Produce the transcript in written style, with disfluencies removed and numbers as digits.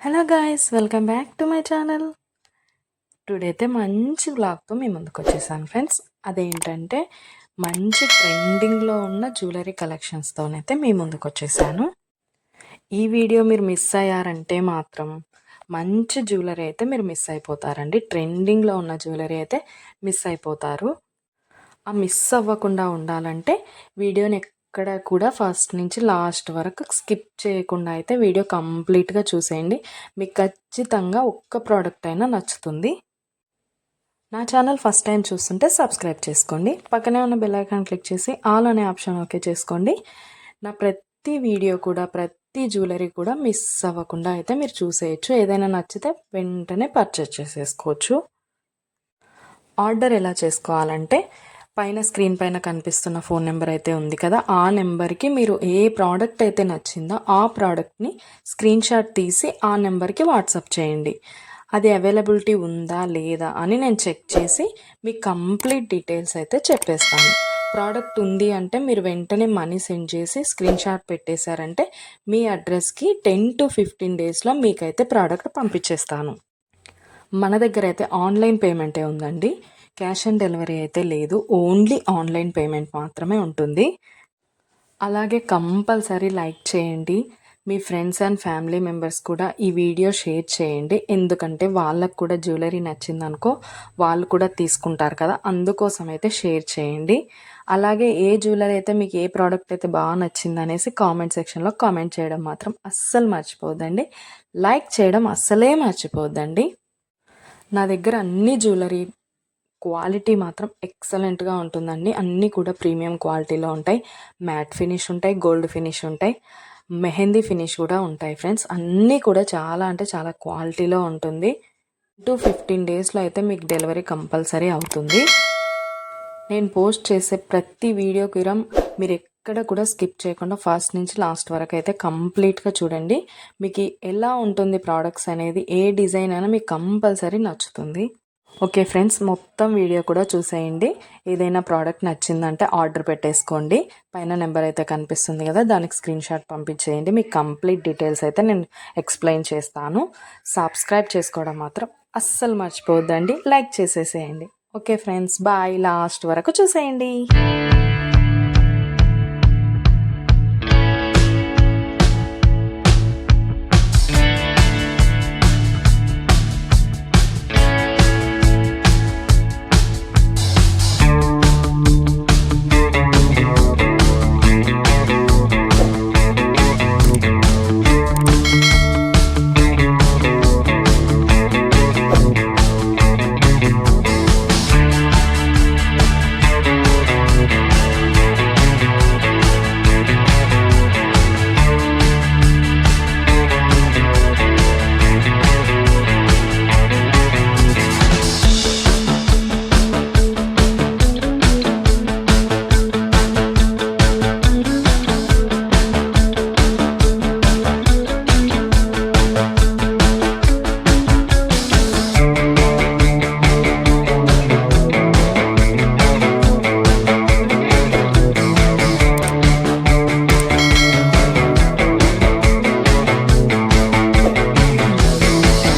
Hello guys, welcome back to my channel. Today అయితే మంచి వ్లాగ్తో మీ ముందుకు వచ్చేసాను ఫ్రెండ్స్. అదేంటంటే మంచి ట్రెండింగ్లో ఉన్న జ్యువెలరీ కలెక్షన్స్తోనైతే మీ ముందుకు వచ్చేసాను. ఈ వీడియో మీరు మిస్ అయ్యారంటే మాత్రం మంచి జ్యువెలరీ అయితే మీరు మిస్ అయిపోతారండి. ట్రెండింగ్లో ఉన్న జ్యువెలరీ అయితే మిస్ అయిపోతారు. ఆ మిస్ అవ్వకుండా ఉండాలంటే వీడియోని ఎక్కడ కూడా ఫస్ట్ నుంచి లాస్ట్ వరకు స్కిప్ చేయకుండా అయితే వీడియో కంప్లీట్గా చూసేయండి. మీకు ఖచ్చితంగా ఒక్క ప్రోడక్ట్ అయినా నచ్చుతుంది. నా ఛానల్ ఫస్ట్ టైం చూస్తుంటే సబ్స్క్రైబ్ చేసుకోండి. పక్కనే ఉన్న బెల్ ఐకాన్ క్లిక్ చేసి ఆల్ అనే ఆప్షన్ ఓకే చేసుకోండి. నా ప్రతి వీడియో కూడా ప్రతి జ్యువెలరీ కూడా మిస్ అవ్వకుండా అయితే మీరు చూసేయచ్చు. ఏదైనా నచ్చితే వెంటనే పర్చేస్ చేసేసుకోవచ్చు. ఆర్డర్ ఎలా చేసుకోవాలంటే పైన స్క్రీన్ పైన కనిపిస్తున్న ఫోన్ నెంబర్ అయితే ఉంది కదా, ఆ నెంబర్కి మీరు ఏ ప్రోడక్ట్ అయితే నచ్చిందో ఆ ప్రోడక్ట్ని స్క్రీన్ షాట్ తీసి ఆ నెంబర్కి వాట్సాప్ చేయండి. అది అవైలబిలిటీ ఉందా లేదా అని నేను చెక్ చేసి మీకు కంప్లీట్ డీటెయిల్స్ అయితే చెప్పేస్తాను. ప్రోడక్ట్ ఉంది అంటే మీరు వెంటనే మనీ సెండ్ చేసి స్క్రీన్ షాట్ పెట్టేశారంటే మీ అడ్రస్కి 10 to 15 డేస్లో మీకైతే ప్రోడక్ట్ పంపించేస్తాను. మన దగ్గర అయితే ఆన్లైన్ పేమెంటే ఉందండి. క్యాష్ ఆన్ డెలివరీ అయితే లేదు. ఓన్లీ ఆన్లైన్ పేమెంట్ మాత్రమే ఉంటుంది. అలాగే కంపల్సరీ లైక్ చేయండి. మీ ఫ్రెండ్స్ అండ్ ఫ్యామిలీ మెంబర్స్ కూడా ఈ వీడియో షేర్ చేయండి. ఎందుకంటే వాళ్ళకు కూడా జ్యువెలరీ నచ్చిందనుకో వాళ్ళు కూడా తీసుకుంటారు కదా, అందుకోసం అయితే షేర్ చేయండి. అలాగే ఏ జ్యువెలరీ అయితే మీకు ఏ ప్రోడక్ట్ అయితే బాగా నచ్చింది అనేసి కామెంట్ సెక్షన్లో కామెంట్ చేయడం మాత్రం అస్సలు మర్చిపోద్దండి. లైక్ చేయడం అస్సలే మర్చిపోద్దండి. నా దగ్గర అన్ని జ్యువెలరీ క్వాలిటీ మాత్రం ఎక్సలెంట్గా ఉంటుందండి. అన్నీ కూడా ప్రీమియం క్వాలిటీలో ఉంటాయి. మ్యాట్ ఫినిష్ ఉంటాయి, గోల్డ్ ఫినిష్ ఉంటాయి, మెహందీ ఫినిష్ కూడా ఉంటాయి ఫ్రెండ్స్. అన్నీ కూడా చాలా అంటే చాలా క్వాలిటీలో ఉంటుంది. 15 డేస్లో అయితే మీకు డెలివరీ కంపల్సరీ అవుతుంది. నేను పోస్ట్ చేసే ప్రతి వీడియోకి మీరు ఎక్కడ కూడా స్కిప్ చేయకుండా ఫస్ట్ నుంచి లాస్ట్ వరకు అయితే కంప్లీట్గా చూడండి. మీకు ఎలా ఉంటుంది ప్రోడక్ట్స్ అనేది, ఏ డిజైన్ అయినా మీకు కంపల్సరీ నచ్చుతుంది. ఓకే ఫ్రెండ్స్, మొత్తం వీడియో కూడా చూసేయండి. ఏదైనా ప్రోడక్ట్ నచ్చిందంటే ఆర్డర్ పెట్టేసుకోండి. పైన నెంబర్ అయితే కనిపిస్తుంది కదా, దానికి స్క్రీన్ షాట్ పంపించేయండి. మీకు కంప్లీట్ డీటెయిల్స్ అయితే నేను ఎక్స్ప్లెయిన్ చేస్తాను. సబ్స్క్రైబ్ చేసుకోవడం మాత్రం అస్సలు మర్చిపోవద్దండి. లైక్ చేసేసేయండి. Okay friends, bye. లాస్ట్ వరకు చూసేయండి.